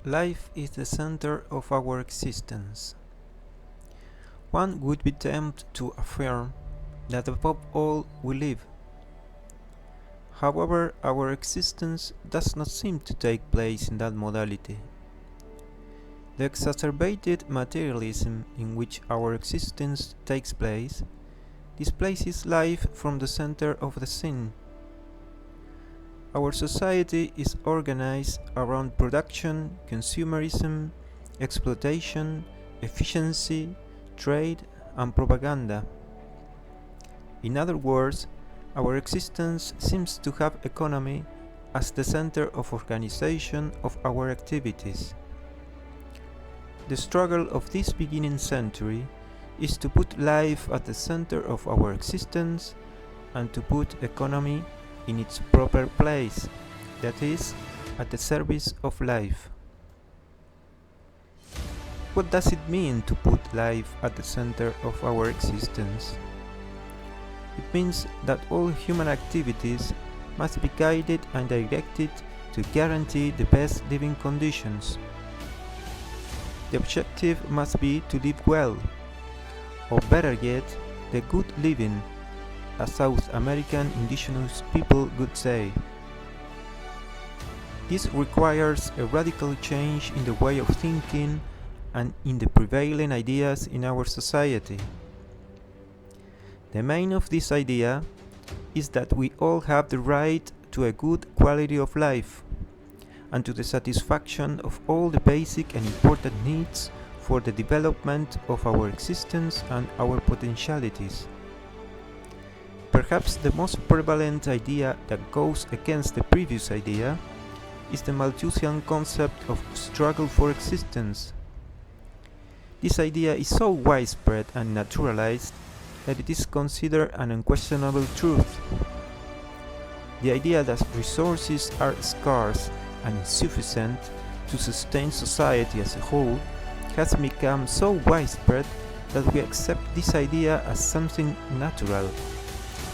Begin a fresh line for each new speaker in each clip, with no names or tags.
Life is the center of our existence. One would be tempted to affirm that above all we live. However, our existence does not seem to take place in that modality. The exacerbated materialism in which our existence takes place displaces life from the center of the scene. Our society is organized around production, consumerism, exploitation, efficiency, trade, and propaganda. In other words, our existence seems to have economy as the center of organization of our activities. The struggle of this beginning century is to put life at the center of our existence and to put economy in its proper place, that is, at the service of life. What does it mean to put life at the center of our existence? It means that all human activities must be guided and directed to guarantee the best living conditions. The objective must be to live well, or better yet, the good living, as South American indigenous people would say. This requires a radical change in the way of thinking and in the prevailing ideas in our society. The main of this idea is that we all have the right to a good quality of life and to the satisfaction of all the basic and important needs for the development of our existence and our potentialities. Perhaps the most prevalent idea that goes against the previous idea is the Malthusian concept of struggle for existence. This idea is so widespread and naturalized that it is considered an unquestionable truth. The idea that resources are scarce and insufficient to sustain society as a whole has become so widespread that we accept this idea as something natural.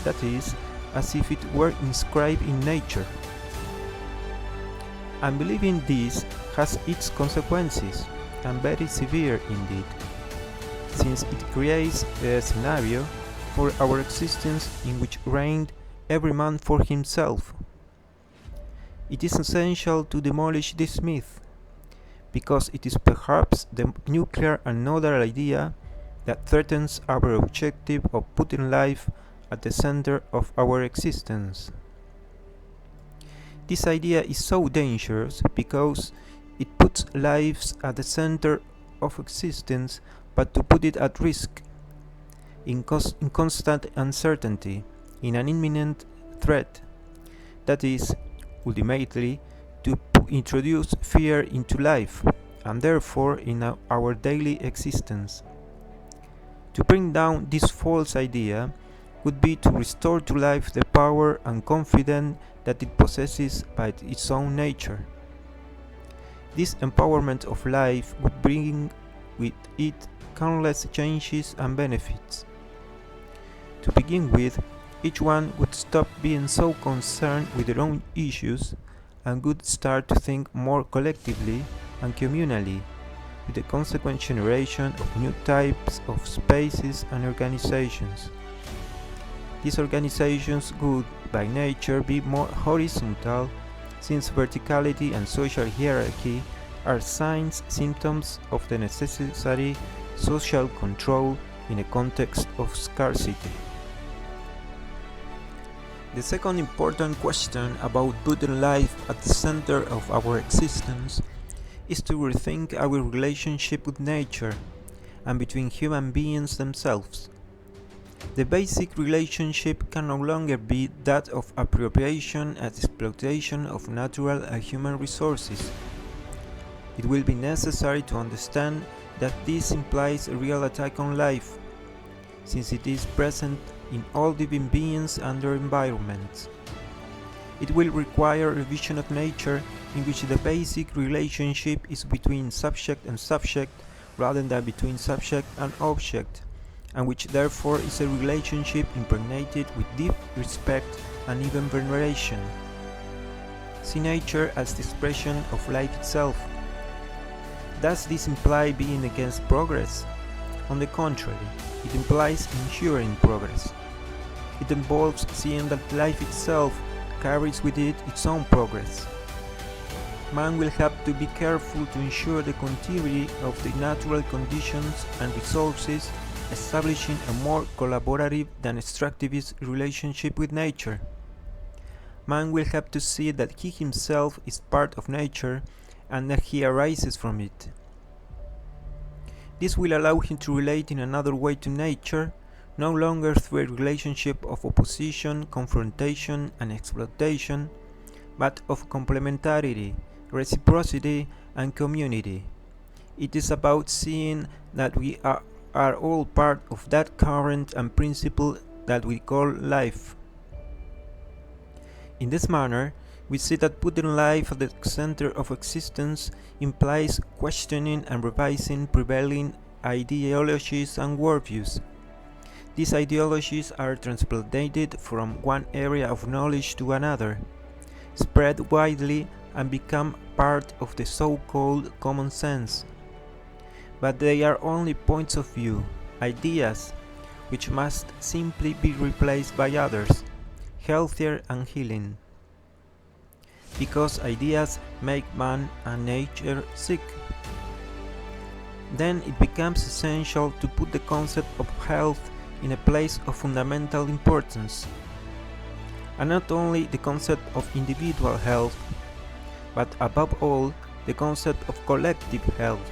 That is, as if it were inscribed in nature. And believing this has its consequences, and very severe indeed, since it creates a scenario for our existence in which reigned every man for himself. It is essential to demolish this myth, because it is perhaps the nuclear and nodal idea that threatens our objective of putting life at the center of our existence. This idea is so dangerous because it puts lives at the center of existence, but to put it at risk, in constant uncertainty, in an imminent threat, that is, ultimately, to introduce fear into life, and therefore in our daily existence. To bring down this false idea would be to restore to life the power and confidence that it possesses by its own nature. This empowerment of life would bring with it countless changes and benefits. To begin with, each one would stop being so concerned with their own issues and would start to think more collectively and communally, with the consequent generation of new types of spaces and organizations. These organizations would, by nature, be more horizontal, since verticality and social hierarchy are symptoms of the necessary social control in a context of scarcity. The second important question about putting life at the center of our existence is to rethink our relationship with nature and between human beings themselves. The basic relationship can no longer be that of appropriation and exploitation of natural and human resources. It will be necessary to understand that this implies a real attack on life, since it is present in all living beings and their environments. It will require a vision of nature in which the basic relationship is between subject and subject rather than between subject and object, and which therefore is a relationship impregnated with deep respect and even veneration. See nature as the expression of life itself, Does this imply being against progress? On the contrary, it implies ensuring progress. It involves seeing that life itself carries with it its own progress. Man will have to be careful to ensure the continuity of the natural conditions and resources, establishing a more collaborative than extractivist relationship with nature. Man will have to see that he himself is part of nature and that he arises from it. This will allow him to relate in another way to nature, no longer through a relationship of opposition, confrontation, and exploitation, but of complementarity, reciprocity, and community. It is about seeing that we are all part of that current and principle that we call life. In this manner, we see that putting life at the center of existence implies questioning and revising prevailing ideologies and worldviews. These ideologies are transplanted from one area of knowledge to another, spread widely, and become part of the so-called common sense. But they are only points of view, ideas, which must simply be replaced by others, healthier and healing. Because ideas make man and nature sick. Then it becomes essential to put the concept of health in a place of fundamental importance, and not only the concept of individual health, but above all the concept of collective health,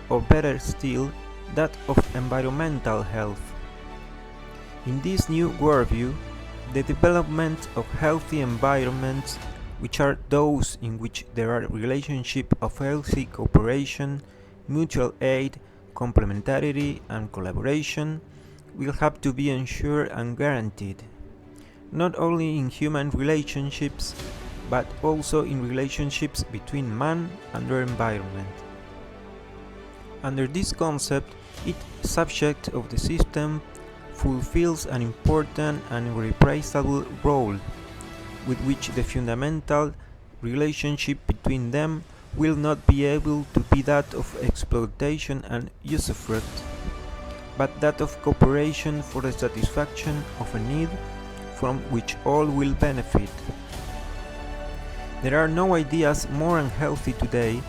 or better still, that of environmental health. In this new worldview, the development of healthy environments, which are those in which there are relationships of healthy cooperation, mutual aid, complementarity, and collaboration, will have to be ensured and guaranteed, not only in human relationships, but also in relationships between man and their environment. Under this concept, each subject of the system fulfills an important and irreplaceable role, with which the fundamental relationship between them will not be able to be that of exploitation and usufruct, but that of cooperation for the satisfaction of a need from which all will benefit. There are no ideas more unhealthy today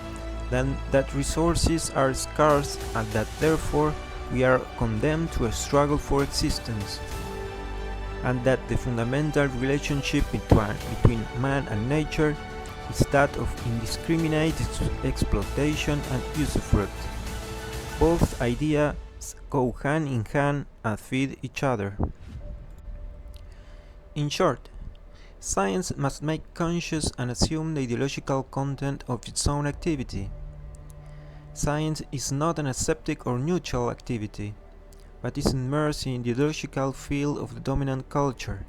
than that resources are scarce and that therefore we are condemned to a struggle for existence, and that the fundamental relationship between man and nature is that of indiscriminate exploitation and usufruct. Both ideas go hand in hand and feed each other. In short, science must make conscious and assume the ideological content of its own activity. Science is not an aseptic or neutral activity, but is immersed in the ideological field of the dominant culture,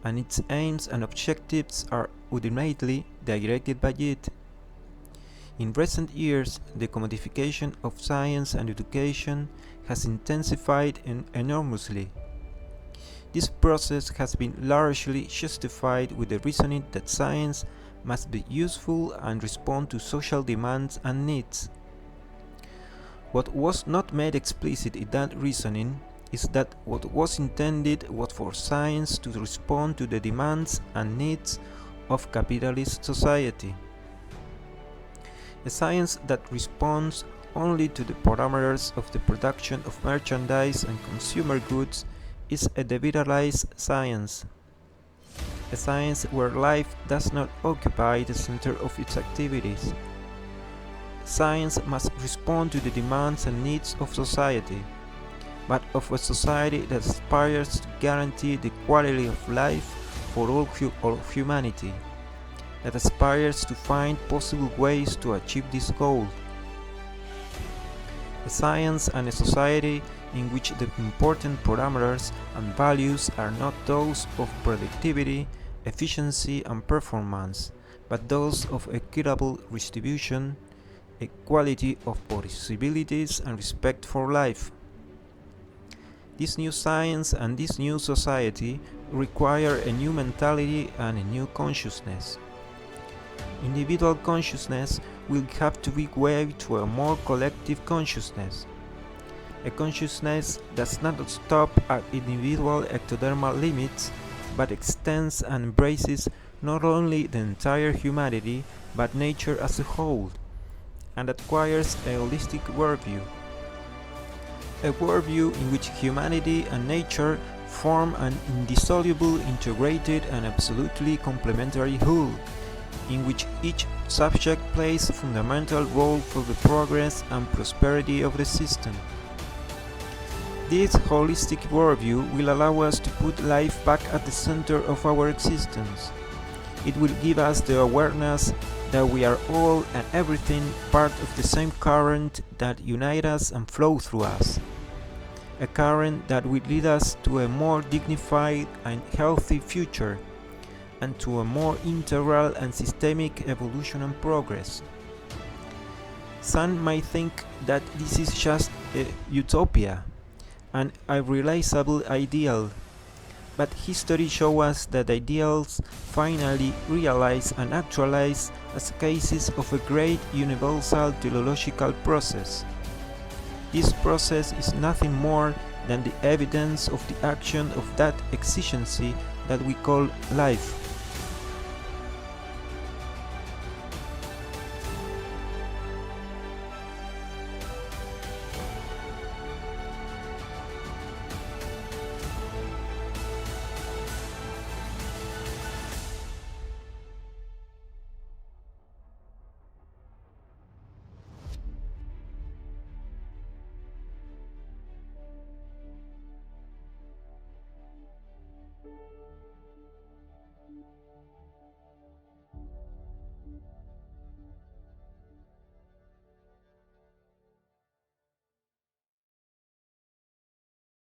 and its aims and objectives are ultimately directed by it. In recent years, the commodification of science and education has intensified enormously. This process has been largely justified with the reasoning that science must be useful and respond to social demands and needs. What was not made explicit in that reasoning is that what was intended was for science to respond to the demands and needs of capitalist society. A science that responds only to the parameters of the production of merchandise and consumer goods is a devitalized science. A science where life does not occupy the center of its activities. Science must respond to the demands and needs of society, but of a society that aspires to guarantee the quality of life for all of humanity, that aspires to find possible ways to achieve this goal. A science and a society in which the important parameters and values are not those of productivity, efficiency, and performance, but those of equitable distribution, equality of possibilities, and respect for life. This new science and this new society require a new mentality and a new consciousness. individual consciousness will have to give way to a more collective consciousness. A consciousness does not stop at individual ectodermal limits, but extends and embraces not only the entire humanity, but nature as a whole, and acquires a holistic worldview. A worldview in which humanity and nature form an indissoluble, integrated, and absolutely complementary whole, in which each subject plays a fundamental role for the progress and prosperity of the system. This holistic worldview will allow us to put life back at the center of our existence. It will give us the awareness that we are all and everything part of the same current that unites us and flows through us. A current that will lead us to a more dignified and healthy future, and to a more integral and systemic evolution and progress. Some might think that this is just a utopia, an unrealizable ideal, but history shows us that ideals finally realize and actualize as cases of a great universal teleological process. This process is nothing more than the evidence of the action of that exigency that we call life.